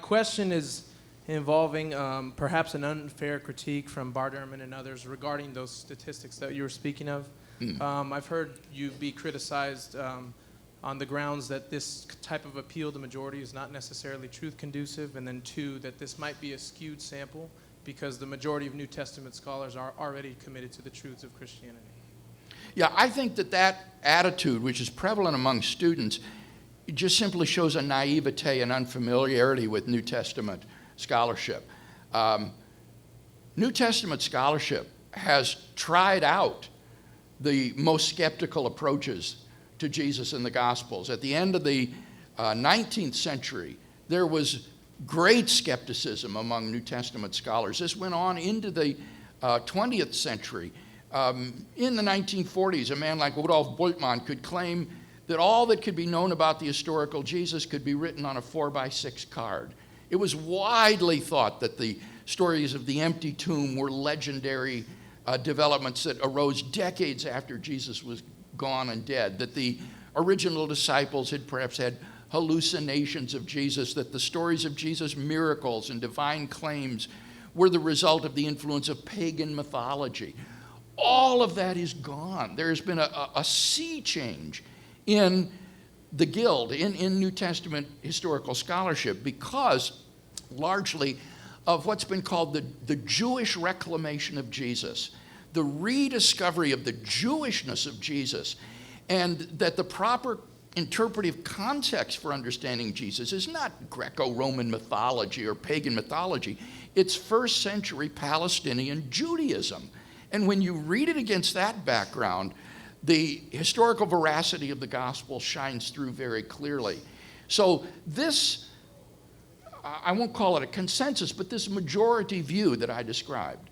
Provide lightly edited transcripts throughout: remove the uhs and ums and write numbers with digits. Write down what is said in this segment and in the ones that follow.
question is involving perhaps an unfair critique from Bart Ehrman and others regarding those statistics that you were speaking of. I've heard you be criticized on the grounds that this type of appeal to majority is not necessarily truth conducive, and then two, that this might be a skewed sample because the majority of New Testament scholars are already committed to the truths of Christianity. Yeah, I think that attitude, which is prevalent among students, it just simply shows a naivete and unfamiliarity with New Testament scholarship. New Testament scholarship has tried out the most skeptical approaches to Jesus in the Gospels. At the end of the 19th century, there was great skepticism among New Testament scholars. This went on into the 20th century. In the 1940s, a man like Rudolf Bultmann could claim that all that could be known about the historical Jesus could be written on a 4x6 card. It was widely thought that the stories of the empty tomb were legendary developments that arose decades after Jesus was gone and dead, that the original disciples had perhaps had hallucinations of Jesus, that the stories of Jesus' miracles and divine claims were the result of the influence of pagan mythology. All of that is gone. There's been a sea change in the Guild, in New Testament historical scholarship, because largely of what's been called the Jewish reclamation of Jesus, the rediscovery of the Jewishness of Jesus, and that the proper interpretive context for understanding Jesus is not Greco-Roman mythology or pagan mythology. It's first century Palestinian Judaism. And when you read it against that background, the historical veracity of the gospel shines through very clearly. So this, I won't call it a consensus, but this majority view that I described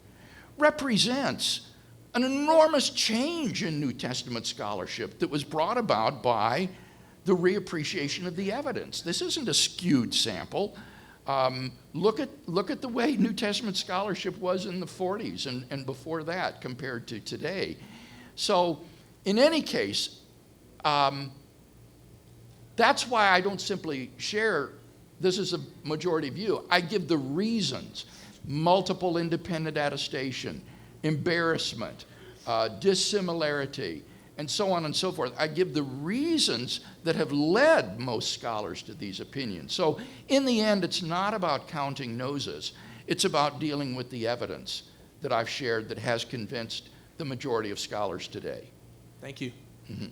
represents an enormous change in New Testament scholarship that was brought about by the reappreciation of the evidence. This isn't a skewed sample. Look at the way New Testament scholarship was in the 40s and before that compared to today. So in any case, that's why I don't simply share this is a majority view. I give the reasons: multiple independent attestation, embarrassment, dissimilarity, and so on and so forth. I give the reasons that have led most scholars to these opinions. So in the end, it's not about counting noses. It's about dealing with the evidence that I've shared that has convinced the majority of scholars today. Thank you. Mm-hmm.